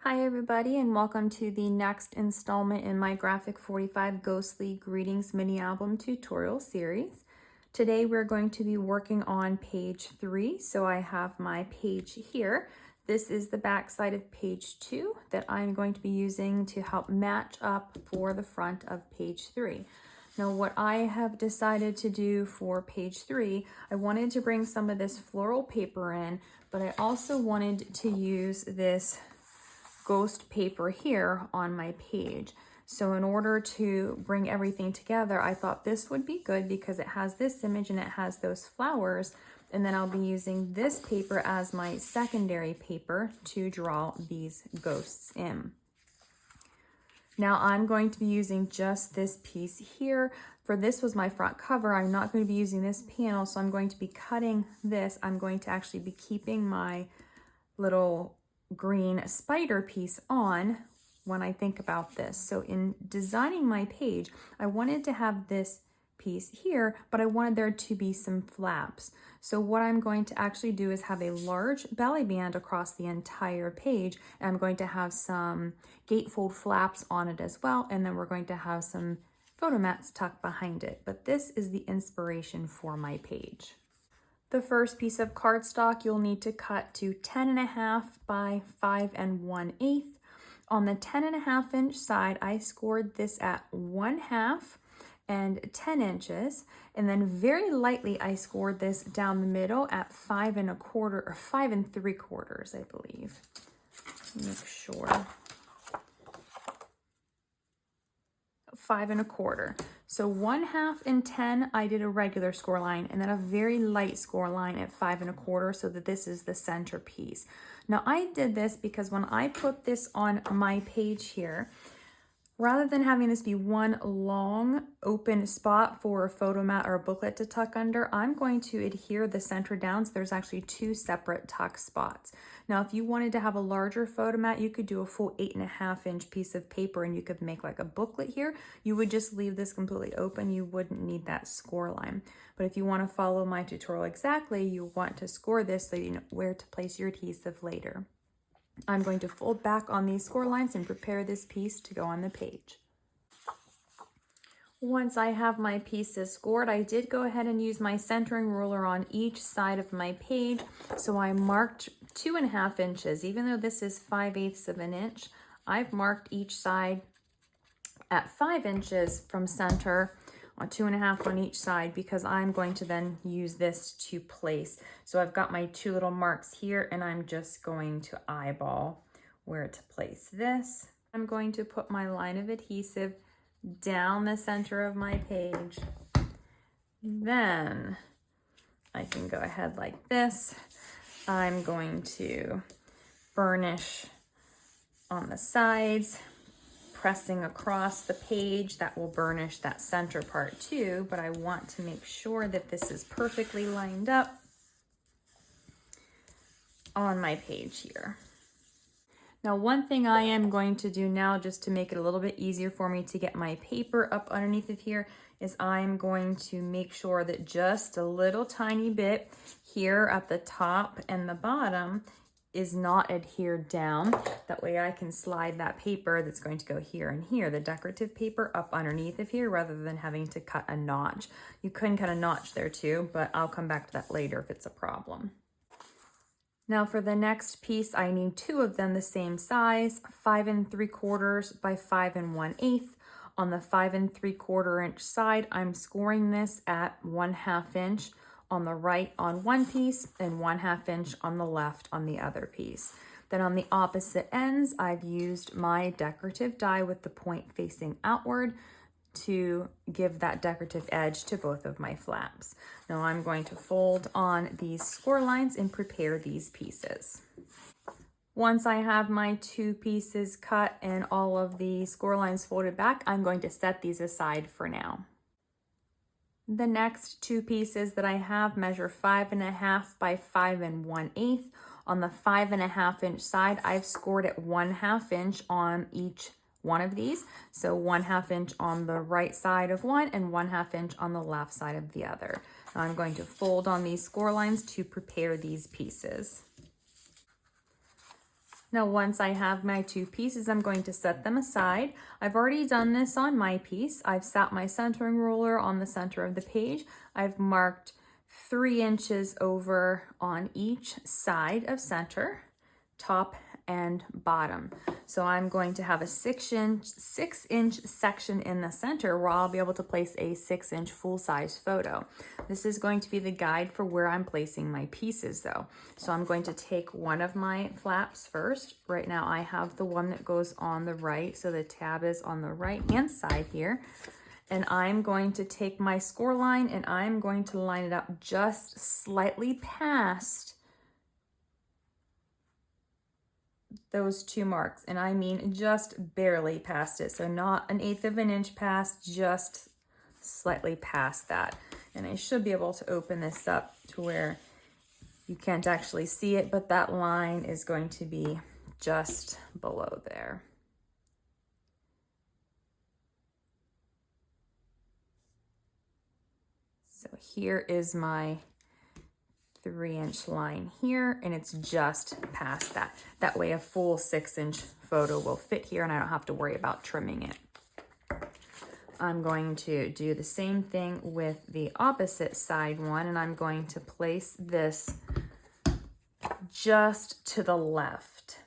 Hi everybody, and welcome to the next installment in my Graphic 45 Ghostly Greetings mini album tutorial series. Today we're going to be working on page 3, so I have my page here. This is the back side of page 2 that I'm going to be using to help match up for the front of page 3. Now what I have decided to do for page 3, I wanted to bring some of this floral paper in, but I also wanted to use this ghost paper here on my page. So in order to bring everything together, I thought this would be good because it has this image and it has those flowers, and then I'll be using this paper as my secondary paper to draw these ghosts in. Now I'm going to be using just this piece here. For this was my front cover, I'm not going to be using this panel, so I'm going to be cutting this. I'm going to actually be keeping my little green spider piece on when I think about this. So in designing my page, I wanted to have this piece here, but I wanted there to be some flaps. So what I'm going to actually do is have a large belly band across the entire page, and I'm going to have some gatefold flaps on it as well, and then we're going to have some photo mats tucked behind it. But this is the inspiration for my page. The first piece of cardstock you'll need to cut to 10.5 by 5 1/8. On the 10.5 inch side, I scored this at 1/2 and 10 inches, and then very lightly I scored this down the middle at 5 1/4 or 5 3/4, I believe. Make sure. 5 1/4. So 1/2 and 10, I did a regular score line, and then a very light score line at 5 1/4, so that this is the center piece. Now I did this because when I put this on my page here, rather than having this be one long open spot for a photo mat or a booklet to tuck under, I'm going to adhere the center down so there's actually two separate tuck spots. Now if you wanted to have a larger photo mat, you could do a full 8.5 inch piece of paper and you could make like a booklet here. You would just leave this completely open. You wouldn't need that score line. But if you want to follow my tutorial exactly, you want to score this so you know where to place your adhesive later. I'm going to fold back on these score lines and prepare this piece to go on the page. Once I have my pieces scored, I did go ahead and use my centering ruler on each side of my page. So I marked 2.5 inches. Even though this is 5/8 of an inch, I've marked each side at 5 inches from center, on 2.5 on each side, because I'm going to then use this to place. So I've got my two little marks here, and I'm just going to eyeball where to place this. I'm going to put my line of adhesive down the center of my page. Then I can go ahead like this. I'm going to burnish on the sides, pressing across the page. That will burnish that center part too, but I want to make sure that this is perfectly lined up on my page here. Now, one thing I am going to do now, just to make it a little bit easier for me to get my paper up underneath of here, is I'm going to make sure that just a little tiny bit here at the top and the bottom is not adhered down. That way I can slide that paper that's going to go here and here, the decorative paper, up underneath of here rather than having to cut a notch. You could cut a notch there too, but I'll come back to that later if it's a problem. Now for the next piece, I need two of them the same size, 5 3/4 by 5 1/8. On the 5 3/4 inch side, I'm scoring this at 1/2 inch on the right on one piece and 1/2 inch on the left on the other piece. Then on the opposite ends, I've used my decorative die with the point facing outward to give that decorative edge to both of my flaps. Now I'm going to fold on these score lines and prepare these pieces. Once I have my two pieces cut and all of the score lines folded back, I'm going to set these aside for now. The next two pieces that I have measure 5.5 by 5 1/8. On the 5.5 inch side, I've scored at 1/2 inch on each one of these. So 1/2 inch on the right side of one and 1/2 inch on the left side of the other. Now I'm going to fold on these score lines to prepare these pieces. Now, once I have my two pieces, I'm going to set them aside. I've already done this on my piece. I've sat my centering ruler on the center of the page. I've marked 3 inches over on each side of center, top and bottom. So I'm going to have a 6-inch section in the center where I'll be able to place a 6-inch full-size photo. This is going to be the guide for where I'm placing my pieces though. So I'm going to take one of my flaps first. Right now I have the one that goes on the right, so the tab is on the right hand side here. And I'm going to take my score line and I'm going to line it up just slightly past those 2 marks. And I mean just barely past it. So not 1/8 of an inch past, just slightly past that. And I should be able to open this up to where you can't actually see it, but that line is going to be just below there. So here is my 3-inch line here, and it's just past that. That way a full 6-inch photo will fit here and I don't have to worry about trimming it. I'm going to do the same thing with the opposite side one, and I'm going to place this just to the left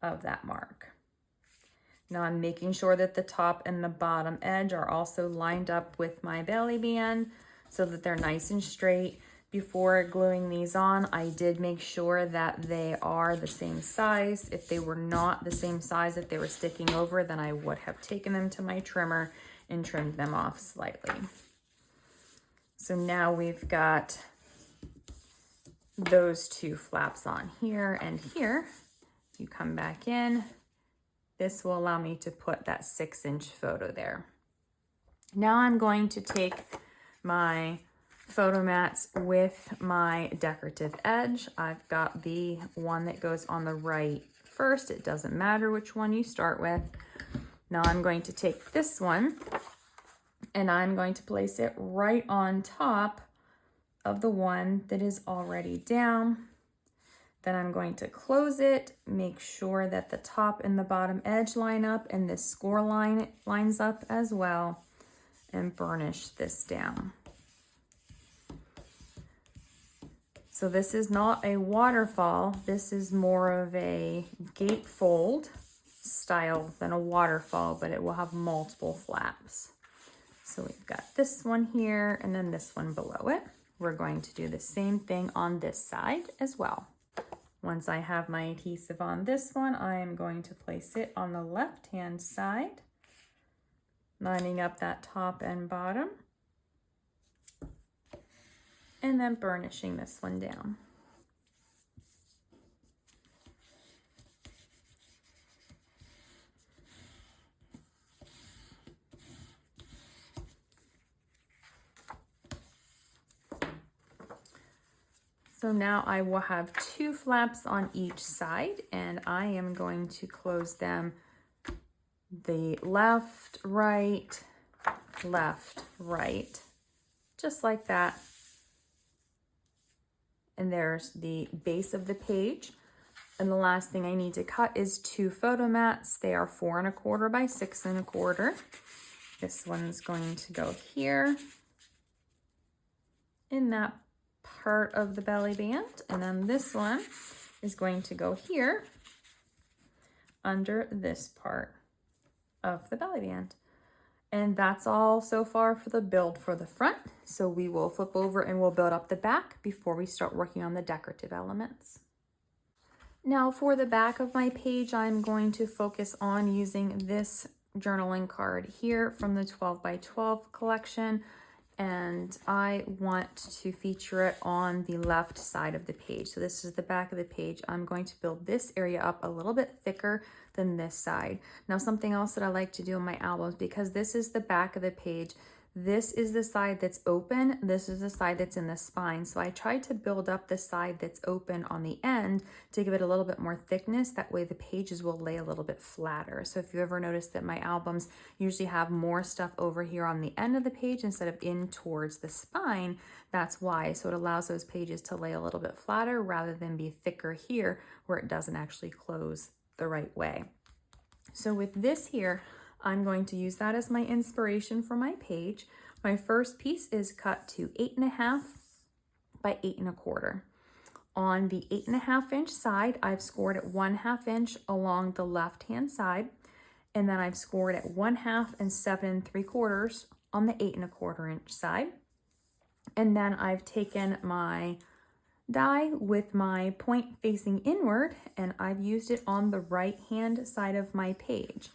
of that mark. Now I'm making sure that the top and the bottom edge are also lined up with my belly band so that they're nice and straight. Before gluing these on, I did make sure that they are the same size. If they were not the same size, if they were sticking over, then I would have taken them to my trimmer and trimmed them off slightly. So now we've got those 2 flaps on here and here. You come back in. This will allow me to put that 6-inch photo there. Now I'm going to take my photo mats with my decorative edge. I've got the one that goes on the right first. It doesn't matter which one you start with. Now I'm going to take this one and I'm going to place it right on top of the one that is already down. Then I'm going to close it, make sure that the top and the bottom edge line up and this score line lines up as well, and burnish this down. So this is not a waterfall. This is more of a gatefold style than a waterfall, but it will have multiple flaps. So we've got this one here and then this one below it. We're going to do the same thing on this side as well. Once I have my adhesive on this one, I am going to place it on the left-hand side, lining up that top and bottom, and then burnishing this one down. So now I will have 2 flaps on each side, and I am going to close them the left, right, just like that. And there's the base of the page. And the last thing I need to cut is 2 photo mats. They are 4 1/4 by 6 1/4. This one's going to go here in that part of the belly band, and then this one is going to go here under this part of the belly band. And that's all so far for the build for the front. So we will flip over and we'll build up the back before we start working on the decorative elements. Now for the back of my page, I'm going to focus on using this journaling card here from the 12 by 12 collection. And I want to feature it on the left side of the page. So this is the back of the page. I'm going to build this area up a little bit thicker than this side. Now something else that I like to do in my albums, because this is the back of the page, This is the side that's open. This is the side that's in the spine. So I tried to build up the side that's open on the end to give it a little bit more thickness. That way the pages will lay a little bit flatter. So if you ever notice that my albums usually have more stuff over here on the end of the page instead of in towards the spine, that's why. So it allows those pages to lay a little bit flatter rather than be thicker here where it doesn't actually close the right way. So with this here, I'm going to use that as my inspiration for my page. My first piece is cut to 8.5 by 8.25. On the 8.5 inch side, I've scored at 1/2 inch along the left hand side, and then I've scored at 1/2 and 7 3/4 on the 8.25 inch side. And then I've taken my die with my point facing inward, and I've used it on the right hand side of my page.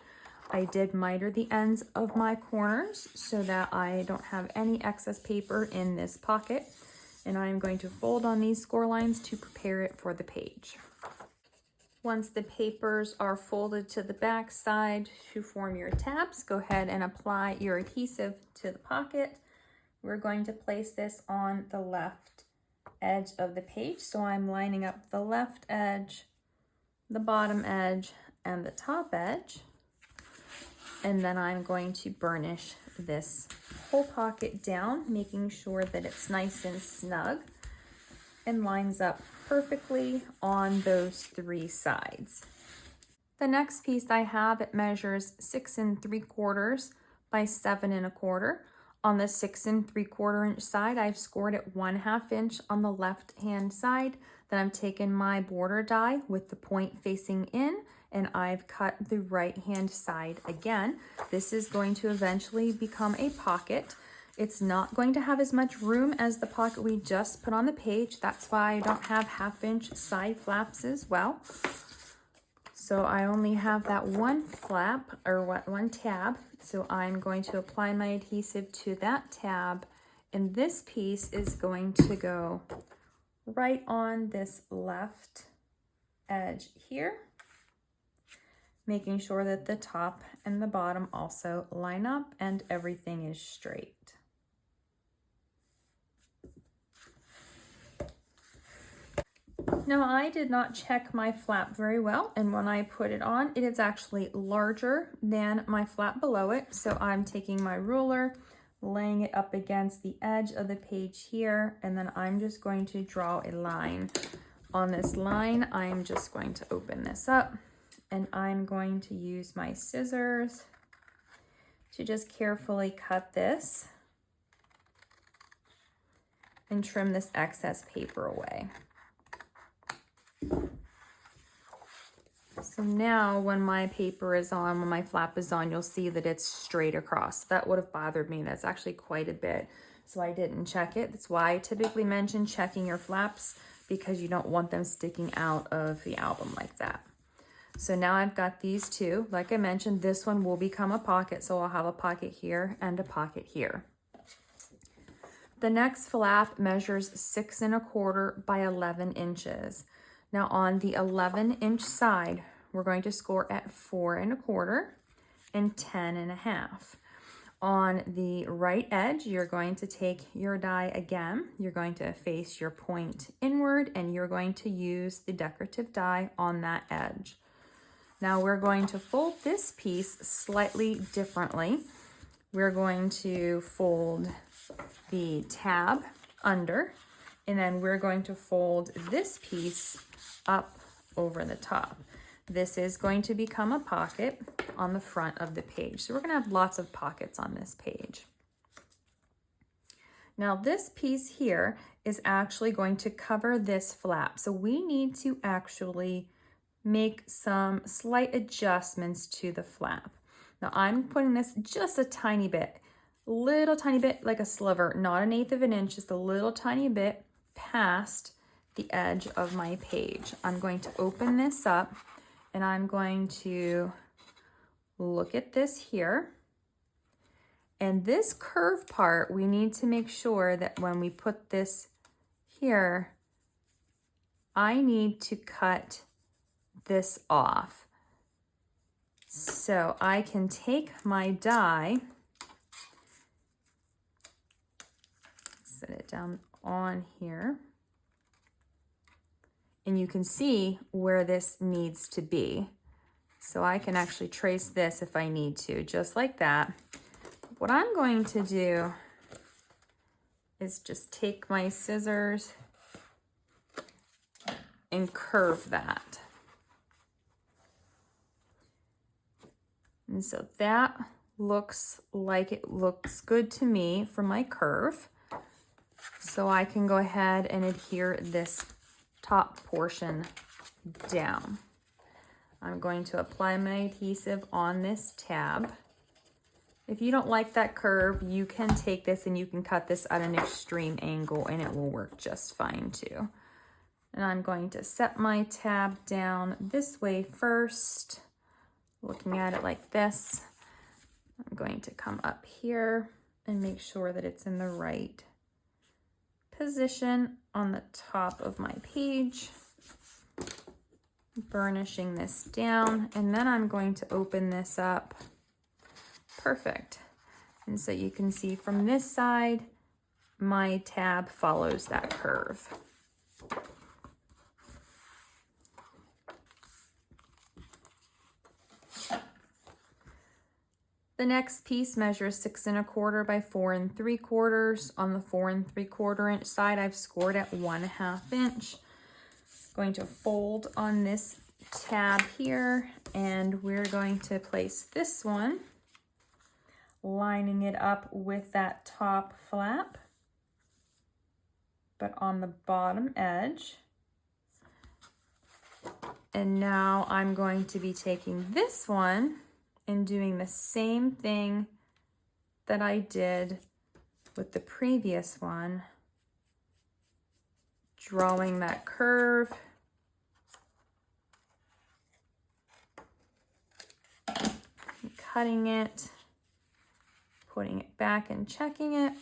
I did miter the ends of my corners so that I don't have any excess paper in this pocket, and I'm going to fold on these score lines to prepare it for the page. Once the papers are folded to the back side to form your tabs, go ahead and apply your adhesive to the pocket. We're going to place this on the left edge of the page, so I'm lining up the left edge, the bottom edge, and the top edge. And then I'm going to burnish this whole pocket down, making sure that it's nice and snug and lines up perfectly on those 3 sides. The next piece I have, it measures 6 3/4 by 7 1/4. On the 6 3/4 inch side, I've scored at 1/2 inch on the left hand side. Then I've taken my border die with the point facing in, and I've cut the right hand side again. This is going to eventually become a pocket. It's not going to have as much room as the pocket we just put on the page. That's why I don't have 1/2 inch side flaps as well. So I only have that one flap, or one tab. So I'm going to apply my adhesive to that tab, and this piece is going to go right on this left edge here, making sure that the top and the bottom also line up and everything is straight. Now, I did not check my flap very well, and when I put it on, it is actually larger than my flap below it. So I'm taking my ruler, laying it up against the edge of the page here, and then I'm just going to draw a line. On this line, I'm just going to open this up, and I'm going to use my scissors to just carefully cut this and trim this excess paper away. So now when my paper is on, when my flap is on, you'll see that it's straight across. That would have bothered me. That's actually quite a bit. So I didn't check it. That's why I typically mention checking your flaps, because you don't want them sticking out of the album like that. So now I've got these two. Like I mentioned, this one will become a pocket. So I'll have a pocket here and a pocket here. The next flap measures 6 1/4 by 11 inches. Now on the 11 inch side, we're going to score at 4 1/4 and 10 1/2. On the right edge, you're going to take your die again. You're going to face your point inward, and you're going to use the decorative die on that edge. Now we're going to fold this piece slightly differently. We're going to fold the tab under, and then we're going to fold this piece up over the top. This is going to become a pocket on the front of the page. So we're going to have lots of pockets on this page. Now this piece here is actually going to cover this flap. So we need to actually make some slight adjustments to the flap. Now I'm putting this just a tiny bit, little tiny bit, like a sliver, not 1/8 of an inch, just a little tiny bit past the edge of my page. I'm going to open this up, and I'm going to look at this here. And this curve part, we need to make sure that when we put this here, I need to cut this off. So I can take my die, set it down on here. And you can see where this needs to be. So I can actually trace this if I need to, just like that. What I'm going to do is just take my scissors and curve that. And so that looks like it looks good to me for my curve. So I can go ahead and adhere this top portion down. I'm going to apply my adhesive on this tab. If you don't like that curve, you can take this and you can cut this at an extreme angle and it will work just fine too. And I'm going to set my tab down this way first, looking at it like this. I'm going to come up here and make sure that it's in the right position on the top of my page. Burnishing this down, and then I'm going to open this up. Perfect. And so you can see from this side, my tab follows that curve. The next piece measures 6 1/4 by 4 3/4. On the 4 3/4 inch side, I've scored at 1/2 inch. Going to fold on this tab here, and we're going to place this one, lining it up with that top flap, but on the bottom edge. And now I'm going to be taking this one and doing the same thing that I did with the previous one, drawing that curve, cutting it, putting it back and checking it.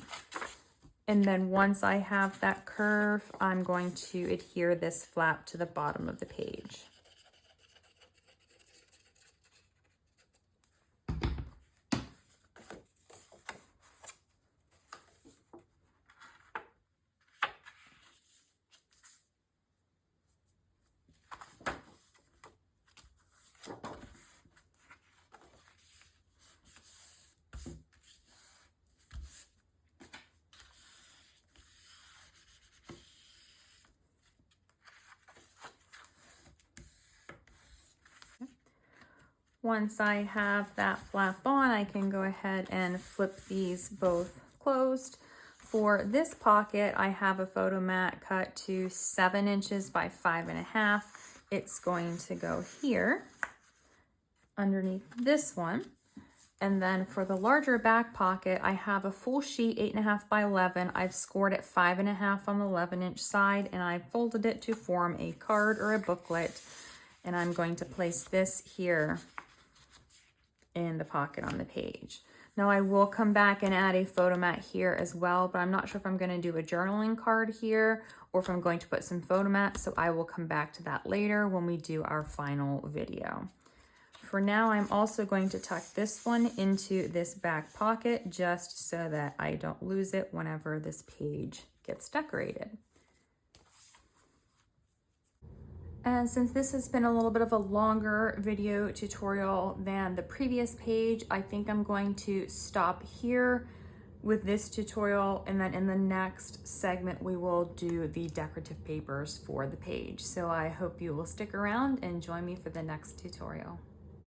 And then once I have that curve, I'm going to adhere this flap to the bottom of the page. Once I have that flap on, I can go ahead and flip these both closed. For this pocket, I have a photo mat cut to 7 inches by 5 1/2. It's going to go here underneath this one. And then for the larger back pocket, I have a full sheet 8 1/2 by 11. I've scored at 5 1/2 on the 11-inch side, and I folded it to form a card or a booklet. And I'm going to place this here in the pocket on the page. Now I will come back and add a photo mat here as well, but I'm not sure if I'm going to do a journaling card here or if I'm going to put some photo mats, so I will come back to that later when we do our final video. For now, I'm also going to tuck this one into this back pocket just so that I don't lose it whenever this page gets decorated. And since this has been a little bit of a longer video tutorial than the previous page, I think I'm going to stop here with this tutorial, and then in the next segment we will do the decorative papers for the page. So I hope you will stick around and join me for the next tutorial.